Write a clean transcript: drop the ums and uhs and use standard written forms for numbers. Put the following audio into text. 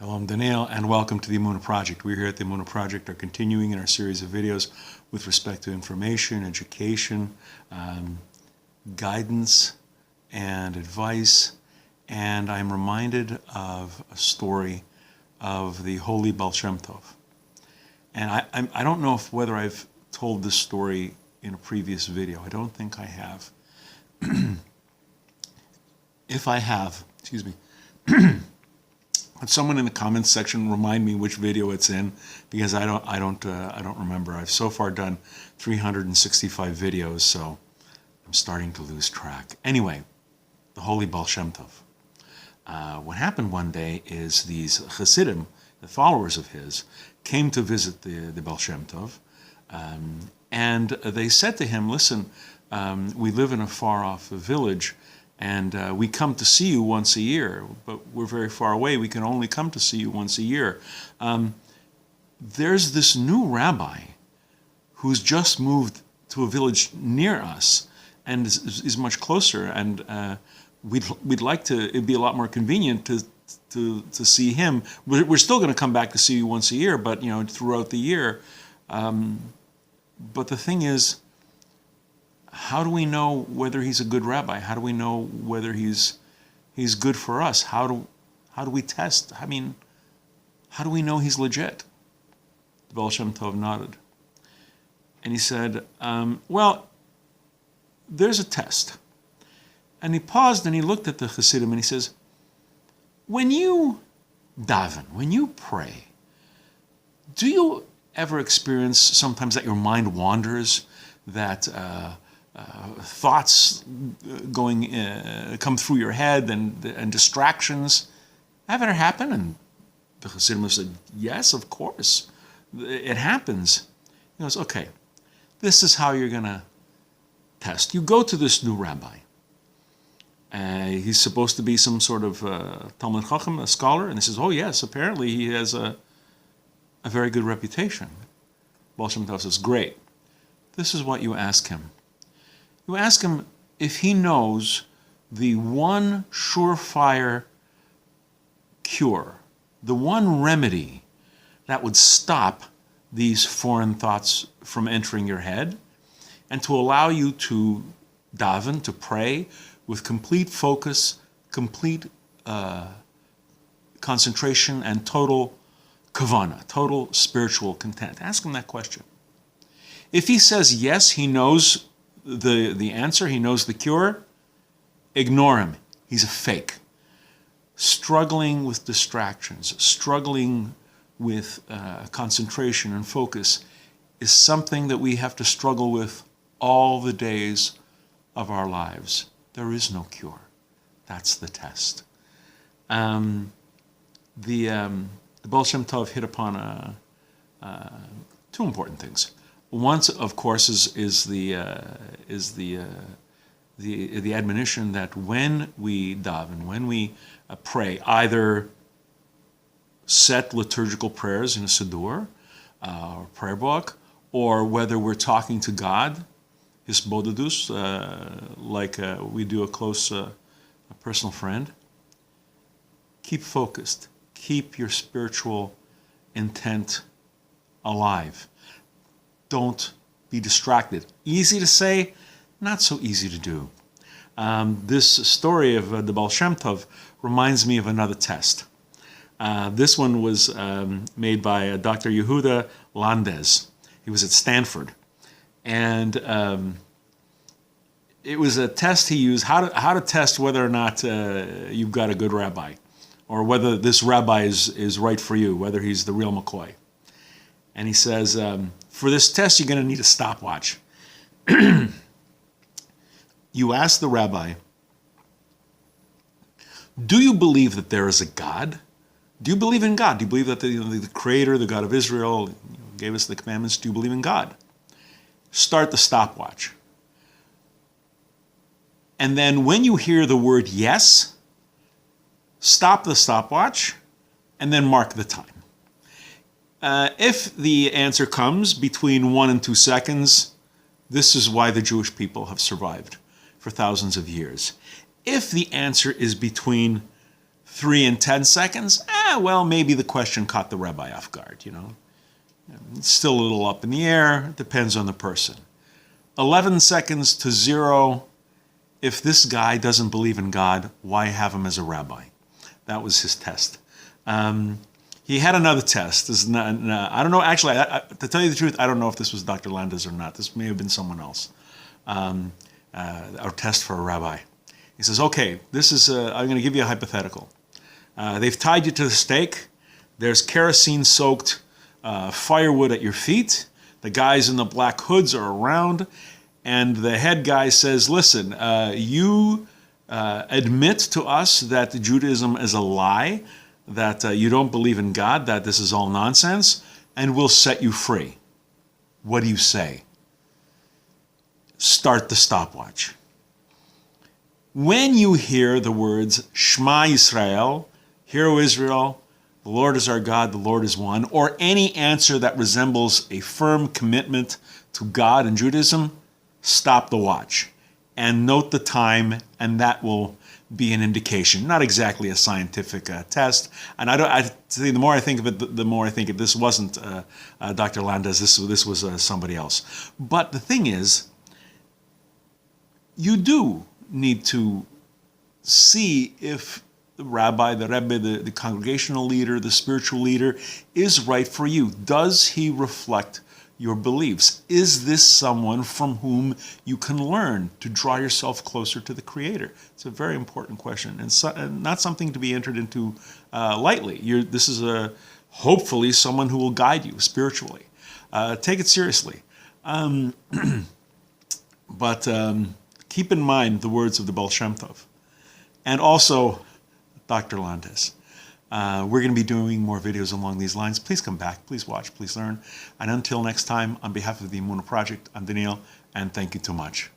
Hello, I'm Daniel, and welcome to the Emunah Project. We here at the Emunah Project are continuing in our series of videos with respect to information, education, guidance, and advice. And I'm reminded of a story of the holy Baal Shem Tov. And I don't know whether I've told this story in a previous video. I don't think I have. If I have, excuse me, someone in the comments section remind me which video it's in, because I don't remember. I've so far done 365 videos, so I'm starting to lose track. Anyway, the holy Baal Shem Tov. What happened one day is these Hasidim, the followers of his, came to visit the Baal Shem Tov, and they said to him, "Listen, we live in a far-off village, and we come to see you once a year, but we're very far away. We can only come to see you once a year. There's this new rabbi who's just moved to a village near us and is much closer, and we'd like to. It'd be a lot more convenient to see him. We're still going to come back to see you once a year, but throughout the year. But the thing is, how do we know whether he's a good rabbi? How do we know whether he's good for us? How do we test? I mean, how do we know he's legit?" The Baal Shem Tov nodded. And he said, well, there's a test. And he paused and he looked at the Hasidim and he says, when you daven, when you pray, do you ever experience sometimes that your mind wanders, that thoughts come through your head and distractions? Have it ever happen? And the Hasidim said, yes, of course. It happens. He goes, okay, this is how you're going to test. You go to this new rabbi. He's supposed to be some sort of Talmud Chacham, a scholar, and he says, oh yes, apparently he has a very good reputation. Baal Shem Tov says, great. This is what you ask him. You ask him if he knows the one surefire cure, the one remedy that would stop these foreign thoughts from entering your head and to allow you to daven, to pray with complete focus, complete concentration, and total kavana, total spiritual content. Ask him that question. If he says yes, he knows the answer, he knows the cure, ignore him. He's a fake. Struggling with distractions, struggling with concentration and focus is something that we have to struggle with all the days of our lives. There is no cure. That's the test. The Baal Shem Tov hit upon two important things. One, of course, is the admonition that when we daven, when we pray, either set liturgical prayers in a siddur or prayer book, or whether we're talking to God, his bodedus, like we do a close a personal friend, keep focused. Keep your spiritual intent alive. Don't be distracted. Easy to say, not so easy to do. This story of the Baal Shem Tov reminds me of another test. This one was made by Dr. Yehuda Landes. He was at Stanford. And it was a test he used, how to test whether or not you've got a good rabbi, or whether this rabbi is right for you, whether he's the real McCoy. And he says, for this test, you're going to need a stopwatch. You ask the rabbi, do you believe that there is a God? Do you believe in God? Do you believe that the Creator, the God of Israel, gave us the commandments? Do you believe in God? Start the stopwatch. And then when you hear the word yes, stop the stopwatch and then mark the time. If the answer comes between 1 and 2 seconds, this is why the Jewish people have survived for thousands of years. If the answer is between 3 and 10 seconds, well, maybe the question caught the rabbi off guard, you know. It's still a little up in the air, it depends on the person. 11 seconds to 0, if this guy doesn't believe in God, why have him as a rabbi? That was his test. He had another test. This is not, I don't know, actually, to tell you the truth, I don't know if this was Dr. Landis or not. This may have been someone else. Our test for a rabbi. He says, okay, this is, I'm going to give you a hypothetical. They've tied you to the stake. There's kerosene-soaked firewood at your feet. The guys in the black hoods are around. And the head guy says, listen, you admit to us that Judaism is a lie, that you don't believe in God, that this is all nonsense, and we'll set you free. What do you say? Start the stopwatch. When you hear the words Shema Yisrael, Hear, O Israel, the Lord is our God, the Lord is one, or any answer that resembles a firm commitment to God and Judaism, stop the watch and note the time, and that will be an indication. Not exactly a scientific test. And the more I think of it, the more I think this wasn't Dr. Landis. This was somebody else. But the thing is, you do need to see if the rabbi, the rebbe, the congregational leader, the spiritual leader is right for you. Does he reflect your beliefs? Is this someone from whom you can learn to draw yourself closer to the Creator? It's a very important question, and not something to be entered into lightly. This is hopefully someone who will guide you spiritually. Take it seriously. But keep in mind the words of the Baal Shem Tov. And also Dr. Landis. We're going to be doing more videos along these lines. Please come back, please watch, please learn. And until next time, on behalf of the Emunah Project, I'm Daniel, and thank you too much.